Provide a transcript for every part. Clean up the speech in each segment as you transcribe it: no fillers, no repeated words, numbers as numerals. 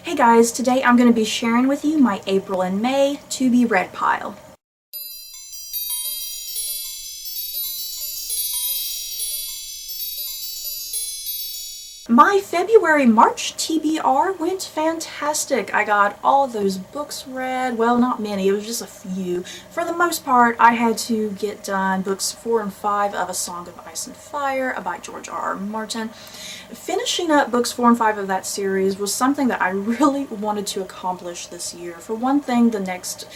Hey guys, today I'm going to be sharing with you my April and May to be read pile. My February-March TBR went fantastic. I got all of those books read. Well, not many, it was just a few. For the most part, I had to get done books 4 and 5 of A Song of Ice and Fire by George R.R. Martin. Finishing up books 4 and 5 of that series was something that I really wanted to accomplish this year. For one thing, the next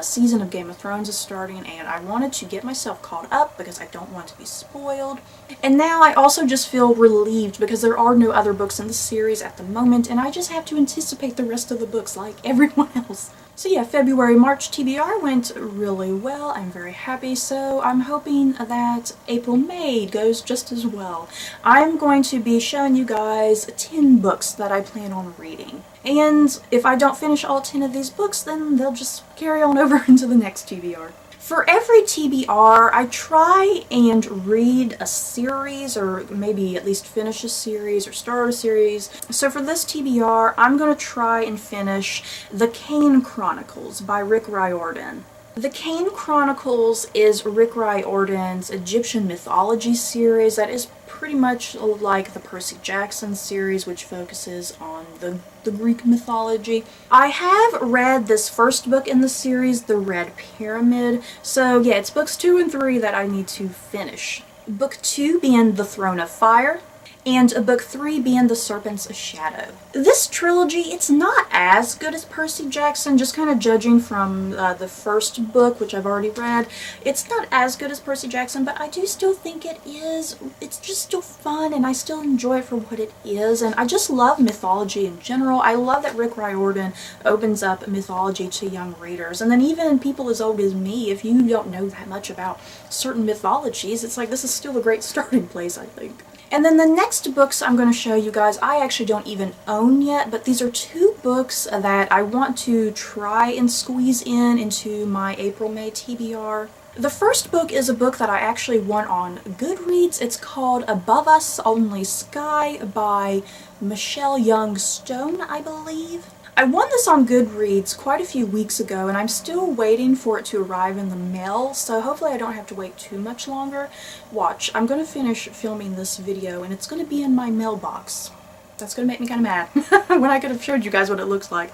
season of Game of Thrones is starting, and I wanted to get myself caught up because I don't want to be spoiled. And now I also just feel relieved because there are no other books in the series at the moment, and I just have to anticipate the rest of the books like everyone else. So yeah, February-March TBR went really well. I'm very happy, so I'm hoping that April-May goes just as well. I'm going to be showing you guys 10 books that I plan on reading. And if I don't finish all 10 of these books, then they'll just carry on over into the next TBR. For every TBR, I try and read a series, or maybe at least finish a series or start a series. So for this TBR, I'm going to try and finish The Kane Chronicles by Rick Riordan. The Kane Chronicles is Rick Riordan's Egyptian mythology series that is pretty much like the Percy Jackson series, which focuses on the Greek mythology. I have read this first book in the series, The Red Pyramid, so yeah, it's books 2 and 3 that I need to finish. Book 2 being The Throne of Fire, and book 3 being The Serpent's Shadow. This trilogy, it's not as good as Percy Jackson, just kind of judging from the first book, which I've already read. It's not as good as Percy Jackson, but I do still think it is. It's just still fun, and I still enjoy it for what it is, and I just love mythology in general. I love that Rick Riordan opens up mythology to young readers, and then even people as old as me, if you don't know that much about certain mythologies, it's like this is still a great starting place, I think. And then the next books I'm going to show you guys, I actually don't even own yet, but these are 2 books that I want to try and squeeze into my April-May TBR. The first book is a book that I actually won on Goodreads. It's called Above Us Only Sky by Michelle Young Stone, I believe. I won this on Goodreads quite a few weeks ago, and I'm still waiting for it to arrive in the mail, so hopefully I don't have to wait too much longer. Watch, I'm going to finish filming this video, and it's going to be in my mailbox. That's going to make me kind of mad when I could have showed you guys what it looks like.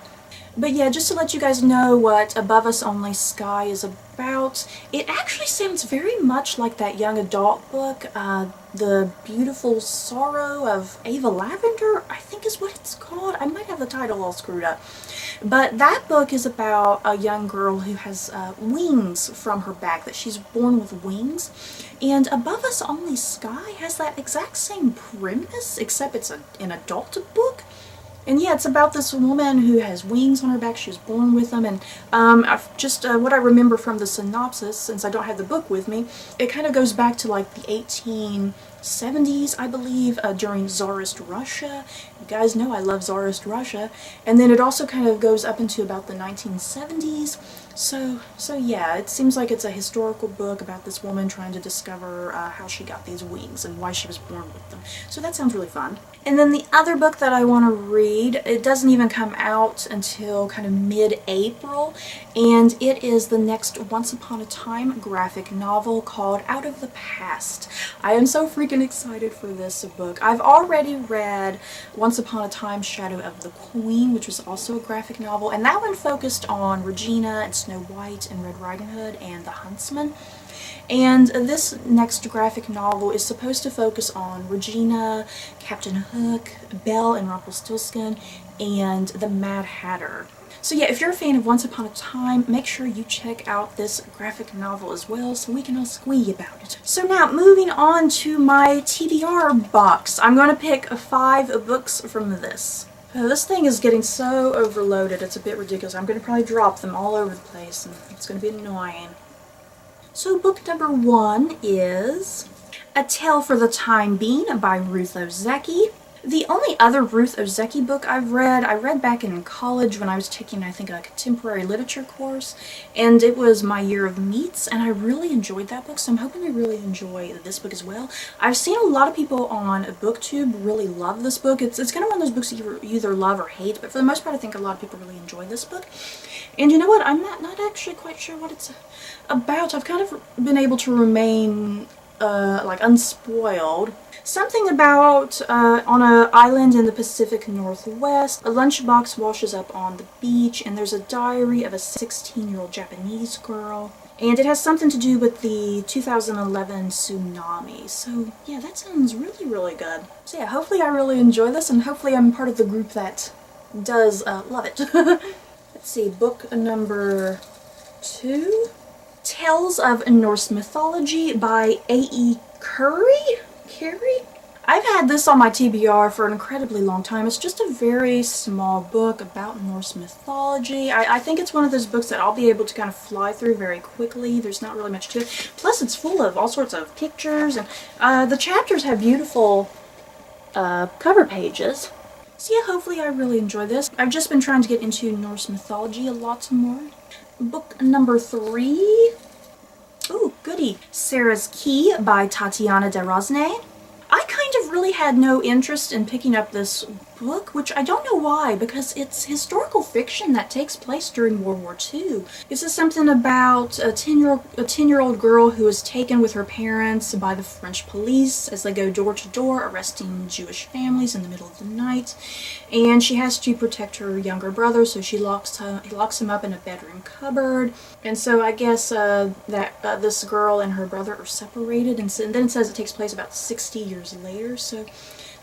But yeah, just to let you guys know what Above Us Only Sky is about, it actually sounds very much like that young adult book, The Beautiful Sorrow of Ava Lavender, I think is what it's called. I might have the title all screwed up. But that book is about a young girl who has wings from her back, that she's born with wings. And Above Us Only Sky has that exact same premise, except it's an adult book. And yeah, it's about this woman who has wings on her back. She was born with them, and what I remember from the synopsis, since I don't have the book with me, it kind of goes back to like the 1870s, I believe, during Tsarist Russia. You guys know I love Tsarist Russia. And then it also kind of goes up into about the 1970s. So yeah, it seems like it's a historical book about this woman trying to discover how she got these wings and why she was born with them. So that sounds really fun. And then the other book that I want to read, it doesn't even come out until kind of mid-April, and it is the next Once Upon a Time graphic novel called Out of the Past. I am so freaking excited for this book. I've already read Once Upon a Time Shadow of the Queen, which was also a graphic novel, and that one focused on Regina and Snow White and Red Riding Hood and the Huntsman. And this next graphic novel is supposed to focus on Regina, Captain Hook, Belle and Rumpelstiltskin, and the Mad Hatter. So yeah, if you're a fan of Once Upon a Time, make sure you check out this graphic novel as well so we can all squee about it. So now, moving on to my TBR box. I'm going to pick 5 books from this. This thing is getting so overloaded, it's a bit ridiculous. I'm going to probably drop them all over the place, and it's going to be annoying. So book number 1 is A Tale for the Time Being by Ruth Ozeki. The only other Ruth Ozeki book I read back in college when I was taking, I think, a contemporary literature course, and it was My Year of Meats, and I really enjoyed that book, so I'm hoping I really enjoy this book as well. I've seen a lot of people on BookTube really love this book. It's kind of one of those books that you either love or hate, but for the most part I think a lot of people really enjoy this book. And you know what, I'm not actually quite sure what it's about. I've kind of been able to remain like unspoiled. Something about on an island in the Pacific Northwest, a lunchbox washes up on the beach, and there's a diary of a 16-year-old Japanese girl. And it has something to do with the 2011 tsunami. So yeah, that sounds really, really good. So yeah, hopefully I really enjoy this, and hopefully I'm part of the group that does love it. Let's see, book number 2. Tales of Norse Mythology by A.E. Carey? I've had this on my TBR for an incredibly long time. It's just a very small book about Norse mythology. I think it's one of those books that I'll be able to kind of fly through very quickly. There's not really much to it. Plus it's full of all sorts of pictures, and the chapters have beautiful cover pages. So yeah, hopefully I really enjoy this. I've just been trying to get into Norse mythology a lot more. Book number 3. Ooh, goody. Sarah's Key by Tatiana de Rosnay. I kind of really had no interest in picking up this book, which I don't know why, because it's historical fiction that takes place during World War II. This is something about a 10-year-old girl who is taken with her parents by the French police as they go door to door arresting Jewish families in the middle of the night, and she has to protect her younger brother, so she locks him up in a bedroom cupboard. And so I guess this girl and her brother are separated, and then it says it takes place about 60 years later. So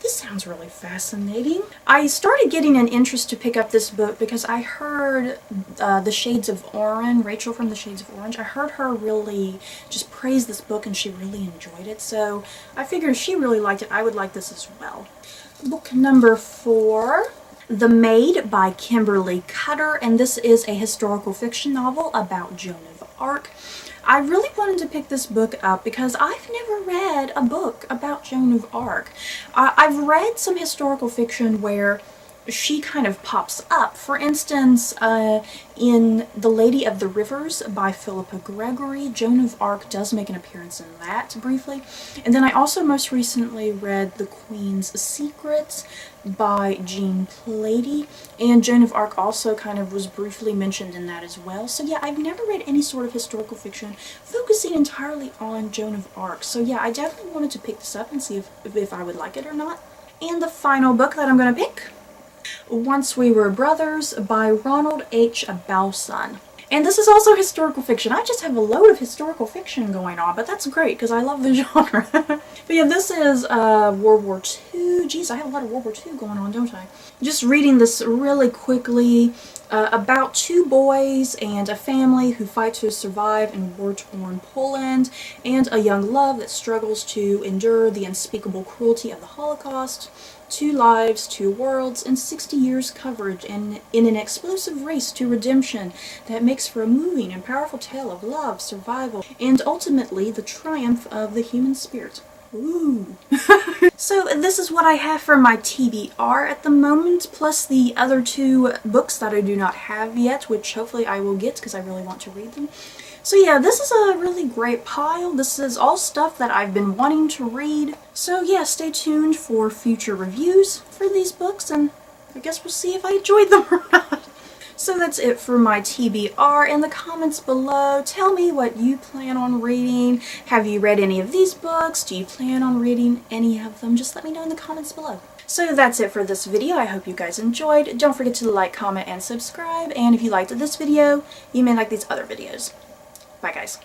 this sounds really fascinating. I started getting an interest to pick up this book because I heard The Shades of Orange, Rachel from The Shades of Orange, I heard her really just praise this book and she really enjoyed it. So I figured if she really liked it, I would like this as well. Book number 4. The Maid by Kimberly Cutter, and this is a historical fiction novel about Joan of Arc. I really wanted to pick this book up because I've never read a book about Joan of Arc. I've read some historical fiction where she kind of pops up. For instance, in The Lady of the Rivers by Philippa Gregory, Joan of Arc does make an appearance in that briefly. And then I also most recently read The Queen's Secrets by Jean Plady, and Joan of Arc also kind of was briefly mentioned in that as well. So yeah, I've never read any sort of historical fiction focusing entirely on Joan of Arc. So yeah, I definitely wanted to pick this up and see if I would like it or not. And the final book that I'm going to pick, Once We Were Brothers by Ronald H. Balson. And this is also historical fiction. I just have a load of historical fiction going on, but that's great because I love the genre. But yeah, this is World War II. Geez, I have a lot of World War II going on, don't I? Just reading this really quickly about 2 boys and a family who fight to survive in war-torn Poland, and a young love that struggles to endure the unspeakable cruelty of the Holocaust. 2 lives, 2 worlds, and 60 years coverage in an explosive race to redemption that makes for a moving and powerful tale of love, survival, and ultimately the triumph of the human spirit. Ooh. So this is what I have for my TBR at the moment, plus the other 2 books that I do not have yet, which hopefully I will get because I really want to read them. So yeah, this is a really great pile. This is all stuff that I've been wanting to read. So yeah, stay tuned for future reviews for these books, and I guess we'll see if I enjoyed them or not. So that's it for my TBR. In the comments below, tell me what you plan on reading. Have you read any of these books? Do you plan on reading any of them? Just let me know in the comments below. So that's it for this video. I hope you guys enjoyed. Don't forget to like, comment, and subscribe. And if you liked this video, you may like these other videos. Bye guys.